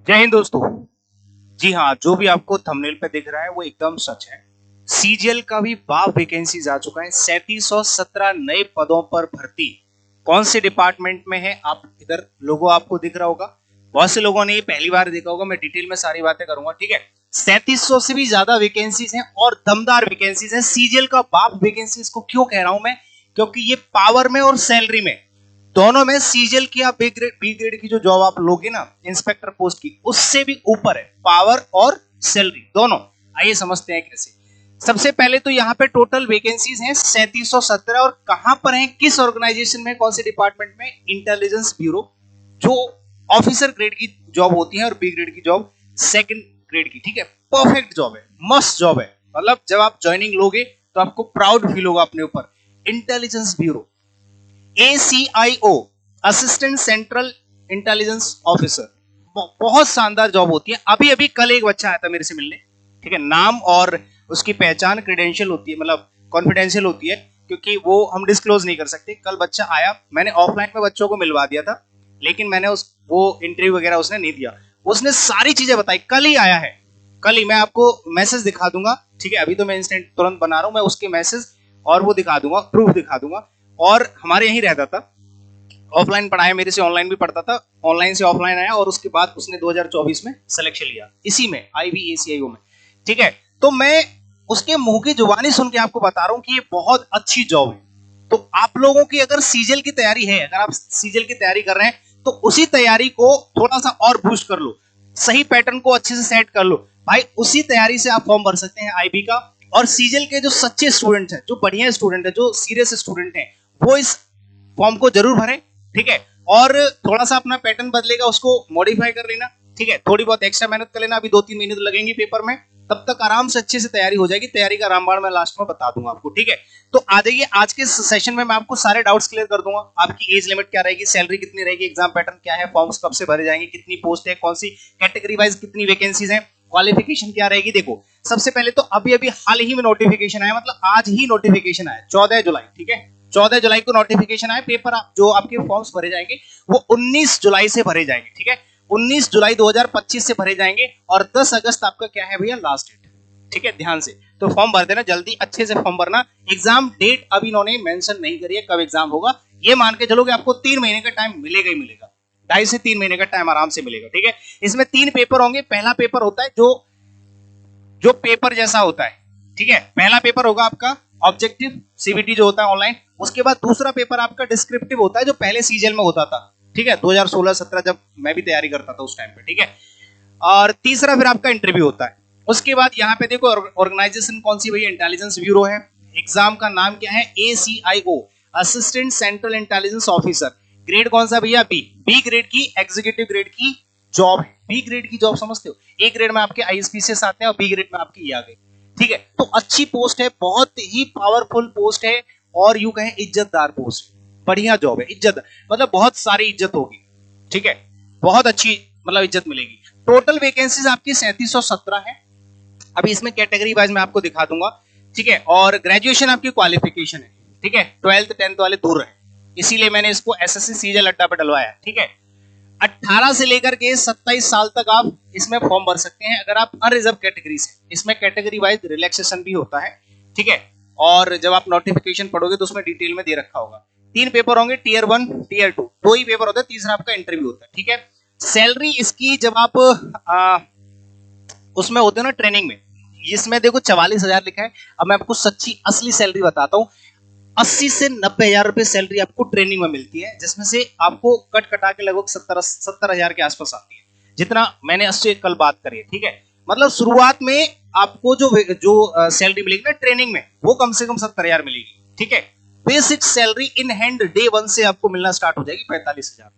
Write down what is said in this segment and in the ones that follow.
जय हिंद दोस्तों। जी हाँ, जो भी आपको थंबनेल पे दिख रहा है वो एकदम सच है। सीजीएल का भी बाप वैकेंसीज आ चुका है। 3717 नए पदों पर भर्ती। कौन से डिपार्टमेंट में है? आप इधर लोगो आपको दिख रहा होगा। बहुत से लोगों ने ये पहली बार देखा होगा। मैं डिटेल में सारी बातें करूंगा, ठीक है। 3700 से भी ज्यादा वैकेंसीज हैं और दमदार वैकेंसीज हैं। सीजीएल का बाप वैकेंसीज को क्यों कह रहा हूं मैं? क्योंकि ये पावर में और सैलरी में दोनों में सीजीएल की आप बी ग्रेड की जो जॉब आप लोगे ना, इंस्पेक्टर पोस्ट की, उससे भी ऊपर है पावर और सैलरी दोनों। आइए समझते हैं कैसे। सबसे पहले तो यहाँ पे टोटल वैकेंसीज हैं 3717 और कहां पर हैं, किस ऑर्गेनाइजेशन में, कौन से डिपार्टमेंट में? इंटेलिजेंस ब्यूरो, जो ऑफिसर ग्रेड की जॉब होती है और बी ग्रेड की जॉब सेकंड ग्रेड की, ठीक है। परफेक्ट जॉब है, मस्त जॉब है। मतलब जब आप ज्वाइनिंग लोगे तो आपको प्राउड फील होगा अपने ऊपर। Intelligence bureau, ACIO, assistant central intelligence officer, बहुत शानदार जॉब होती है। अभी अभी कल एक बच्चा आया था मेरे से मिलने, ठीक है। नाम और उसकी पहचान क्रेडेंशियल होती है, मतलब कॉन्फिडेंशियल होती है, क्योंकि वो हम डिस्क्लोज नहीं कर सकते। कल बच्चा आया, मैंने ऑफलाइन में बच्चों को मिलवा दिया था, लेकिन मैंने वो इंटरव्यू वगैरह उसने नहीं दिया। उसने सारी चीजें बताई। कल ही आया है, कल ही। मैं आपको मैसेज दिखा दूंगा, ठीक है। अभी तो मैं इंस्टेंट तुरंत बना रहा हूं, मैं उसके मैसेज और वो दिखा दूंगा, प्रूफ दिखा दूंगा। और हमारे यहीं रहता था, ऑफलाइन पढ़ाया मेरे से, ऑनलाइन भी पढ़ता था। ऑनलाइन से ऑफलाइन आया और उसके बाद उसने 2024 में सिलेक्शन लिया इसी में, IVACIO में, ठीक है। तो मैं उसके मुंह की जुबानी सुन के आपको बता रहा हूं कि ये बहुत अच्छी जॉब है। तो आप लोगों की अगर सीजीएल की तैयारी है, अगर आप सीजीएल की तैयारी कर रहे हैं, तो उसी तैयारी को थोड़ा सा और बूस्ट कर लो, सही पैटर्न को अच्छे से सेट कर लो भाई। उसी तैयारी से आप फॉर्म भर सकते हैं IB का। और सीजीएल के जो सच्चे स्टूडेंट हैं, जो बढ़िया स्टूडेंट हैं, जो सीरियस स्टूडेंट हैं, वो इस फॉर्म को जरूर भरें, ठीक है। और थोड़ा सा अपना पैटर्न बदलेगा, उसको मॉडिफाई कर लेना, ठीक है। थोड़ी बहुत एक्स्ट्रा मेहनत कर लेना। अभी 2-3 महीने तो लगेंगे पेपर में, तब तक आराम से अच्छे से तैयारी हो जाएगी। तैयारी का रामबाण मैं लास्ट में बता दूंगा आपको, ठीक है। तो आ जाइए, आज के सेशन में मैं आपको सारे डाउट्स क्लियर कर दूंगा। आपकी एज लिमिट क्या रहेगी, सैलरी कितनी रहेगी, एग्जाम पैटर्न क्या है, फॉर्म्स कब से भरे जाएंगे, कितनी पोस्ट है, कौन सी कैटेगरी वाइज कितनी वैकेंसीज है, क्वालिफिकेशन क्या रहेगी। देखो, सबसे पहले तो अभी अभी हाल ही में नोटिफिकेशन आया, मतलब आज ही नोटिफिकेशन आया, 14 जुलाई, ठीक है। 14 जुलाई को नोटिफिकेशन आया। पेपर जो आपके फॉर्म्स भरे जाएंगे वो 19 जुलाई से भरे जाएंगे, ठीक है। 19 जुलाई 2025 से भरे जाएंगे और 10 अगस्त आपका क्या है भैया, लास्ट डेट, ठीक है। ध्यान से तो फॉर्म भर देना, जल्दी अच्छे से फॉर्म भरना। एग्जाम डेट अभी इन्होंने मेंशन नहीं करी है, कब एग्जाम होगा। ये मान के चलो कि आपको 3 महीने का टाइम मिलेगा ही मिलेगा, 2.5 से 3 महीने का टाइम आराम से मिलेगा, ठीक है। इसमें 3 पेपर होंगे। पहला पेपर होता है जो जो पेपर जैसा होता है, ठीक है। पहला पेपर होगा आपका ऑब्जेक्टिव CBT जो होता है ऑनलाइन। उसके बाद दूसरा पेपर आपका डिस्क्रिप्टिव होता है, जो पहले सीजीएल में होता था, ठीक है, 2016-17 जब मैं भी तैयारी करता था उस टाइम पे, ठीक है। और तीसरा फिर आपका इंटरव्यू होता है। उसके बाद यहाँ पे देखो ऑर्गेनाइजेशन कौन सी भैया, इंटेलिजेंस ब्यूरो है। एग्जाम का नाम क्या है, ACIO, assistant central intelligence officer. Grade कौन सा भैया, बी ग्रेड की, एग्जीक्यूटिव ग्रेड की जॉब है। बी ग्रेड की जॉब समझते हो, ए ग्रेड में आपके ISPCS आते हैं और बी ग्रेड में आपकी ये आ गई, ठीक है। तो अच्छी पोस्ट है, बहुत ही पावरफुल पोस्ट है और यूं कहें इज्जतदार पोस्ट है। बढ़िया जॉब है, इज्जत, मतलब बहुत सारी इज्जत होगी, ठीक है। बहुत अच्छी मतलब इज्जत मिलेगी। टोटल वैकेंसीज आपकी 3717 है। अभी इसमें कैटेगरी वाइज मैं आपको दिखा दूंगा, ठीक है। और ग्रेजुएशन आपकी क्वालिफिकेशन है, ठीक है। 12th 10th वाले दूर है, इसीलिए मैंने इसको SSC सीजीएल अड्डा पे डलवाया, ठीक है। 18 से लेकर के 27 साल तक आप इसमें फॉर्म भर सकते हैं, अगर आप अनरिजर्व कैटेगरी से। इसमें कैटेगरी वाइज रिलैक्सेशन भी होता है, ठीक है। और जब आप नोटिफिकेशन पढ़ोगे तो उसमें डिटेल में दे रखा होगा। 3 पेपर होंगे, टियर 1 टियर 2, 2 ही पेपर होता है, तीसरा आपका इंटरव्यू होता है, ठीक है। सैलरी इसकी जब आप उसमें होते हो ना ट्रेनिंग में, इसमें देखो 44,000 लिखा है। अब मैं आपको सच्ची असली सैलरी बताता हूँ। 80 से 90,000 रुपए सैलरी आपको ट्रेनिंग में मिलती है, जिसमें से आपको कट कटा के लगभग 70,000 के आसपास आती है, जितना मैंने उससे कल बात करी है, ठीक है। मतलब शुरुआत में आपको जो सैलरी मिलेगी ना ट्रेनिंग में, वो कम से कम 70,000 मिलेगी, ठीक है। Basic salary in hand day 1 से आपको मिलना स्टार्ट हो जाएगी 45,000,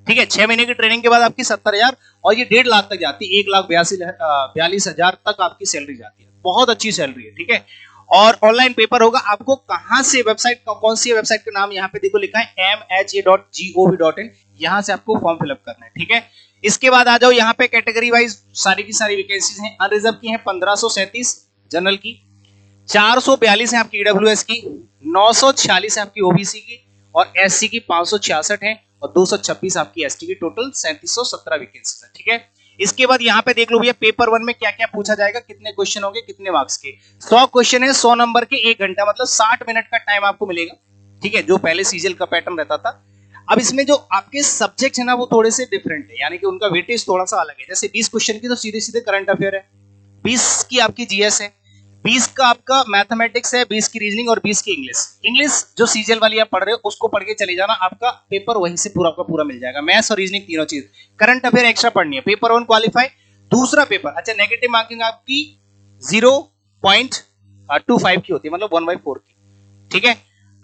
ठीक है। 6 महीने की ट्रेनिंग के बाद आपकी 70,000 और ये 1.5 लाख तक जाती है, 1,42,000 तक आपकी सैलरी जाती है। बहुत अच्छी सैलरी है, ठीक है। और ऑनलाइन पेपर होगा। आपको कहां से वेबसाइट, कौन सी वेबसाइट का नाम यहाँ पे देखो लिखा है, MHA.gov.in, यहां से आपको फॉर्म फिलअप करना है, ठीक है। इसके बाद आ जाओ यहाँ पे कैटेगरी वाइज सारी की सारी वैकेंसीज हैं। अनरिजर्व की हैं 1537, जनरल की 442 है आपकी EWS की, 946 है आपकी OBC की, और SC की 566 है और 226 आपकी ST की। टोटल 3717 वैकेंसीज है, ठीक है। इसके बाद यहाँ पे देख लो भैया पेपर 1 में क्या क्या पूछा जाएगा, कितने क्वेश्चन होंगे, कितने मार्क्स के। 100 क्वेश्चन है, 100 नंबर के, 1 घंटा मतलब 60 मिनट का टाइम आपको मिलेगा, ठीक है, जो पहले सीजीएल का पैटर्न रहता था। अब इसमें जो आपके सब्जेक्ट है ना वो थोड़े से डिफरेंट है, यानी कि उनका वेटेज थोड़ा सा अलग है। जैसे 20 क्वेश्चन की तो सीधे सीधे करंट अफेयर है, 20 की आपकी जीएस है, 20 का आपका मैथमेटिक्स है, 20 की रीजनिंग और 20 की इंग्लिश। इंग्लिश जो सीजीएल वाली आप पढ़ रहे हो उसको पढ़ के चले जाना, आपका पेपर वहीं से पूरा का पूरा मिल जाएगा। मैथ्स और रीजनिंग तीनों चीज, करंट अफेयर एक्स्ट्रा पढ़नी है। पेपर 1 क्वालिफाई, दूसरा पेपर अच्छा नेगेटिव मार्किंग आपकी 0.25 की होती है, मतलब 1/4 की, ठीक है।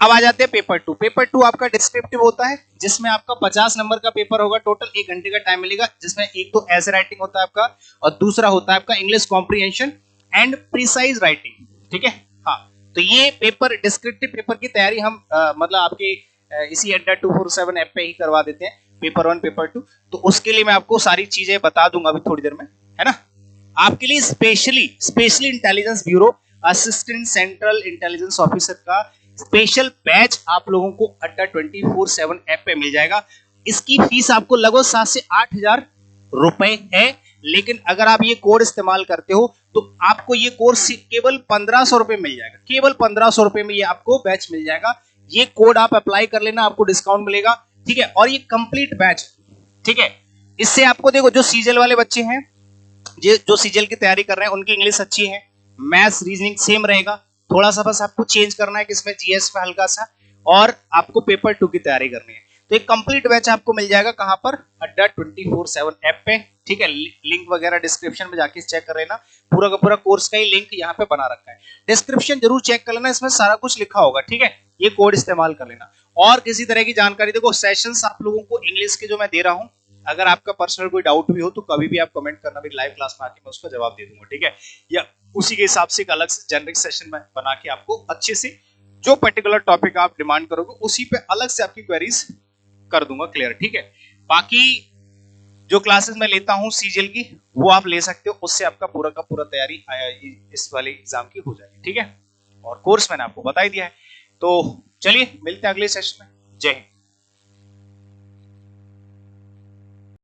अब आ जाते हैं पेपर 2। पेपर 2 आपका डिस्क्रिप्टिव होता है, जिसमें आपका 50 नंबर का पेपर होगा, टोटल 1 घंटे का टाइम मिलेगा, जिसमें एक तो ऐसे राइटिंग होता है आपका और दूसरा होता है आपका English comprehension and precise writing, ठीक है। हाँ, तो ये पेपर डिस्क्रिप्टिव पेपर की तैयारी हम मतलब आपके इसी अड्डा 247 ऐप पे ही करवा देते हैं, पेपर 1 पेपर 2। तो उसके लिए मैं आपको सारी चीजें बता दूंगा अभी थोड़ी देर में, है ना। आपके लिए specially intelligence bureau assistant central intelligence officer का स्पेशल बैच आप लोगों को अड्डा 24/7 ऐप पे मिल जाएगा। इसकी फीस आपको लगभग 7 से 8 हजार रुपए है, लेकिन अगर आप ये कोड इस्तेमाल करते हो तो आपको ये कोर्स केवल 1500 रुपए मिल जाएगा, केवल 1500 रुपए में ये आपको बैच मिल जाएगा। ये कोड आप अप्लाई कर लेना, आपको डिस्काउंट मिलेगा, ठीक है। और ये कंप्लीट बैच, ठीक है। इससे आपको देखो जो सीजीएल वाले बच्चे हैं, जो सीजीएल की तैयारी कर रहे हैं, उनकी इंग्लिश अच्छी है, मैथ्स रीजनिंग सेम रहेगा, थोड़ा सा बस आपको चेंज करना है कि इसमें जीएस में हल्का सा, और आपको पेपर 2 की तैयारी करनी है। तो एक कंप्लीट बैच आपको मिल जाएगा कहां पर, अड्डा 24/7 ऐप पे, ठीक है। लिंक वगैरह डिस्क्रिप्शन में जाके चेक कर लेना, पूरा का पूरा कोर्स का ही लिंक यहाँ पे बना रखा है, डिस्क्रिप्शन जरूर चेक कर लेना, इसमें सारा कुछ लिखा होगा, ठीक है। ये कोड इस्तेमाल कर लेना। और किसी तरह की जानकारी, देखो सेशंस आप लोगों को इंग्लिश के जो मैं दे रहा हूँ, अगर आपका पर्सनल कोई डाउट भी हो तो कभी भी आप कमेंट करना, मेरी लाइव क्लास में आके मैं उसका जवाब दे दूंगा, ठीक है। या उसी के हिसाब से एक अलग से जेनरिक सेशन में बना के आपको अच्छे से जो पर्टिकुलर टॉपिक आप डिमांड करोगे उसी पे अलग से आपकी क्वेरीज कर दूंगा क्लियर, ठीक है। बाकी जो क्लासेस मैं लेता हूं सीजीएल की वो आप ले सकते हो, उससे आपका पूरा का पूरा तैयारी इस वाले एग्जाम की हो जाएगी, ठीक है। और कोर्स मैंने आपको बता ही दिया है। तो चलिए मिलते हैं अगले सेशन में। जय हिंद।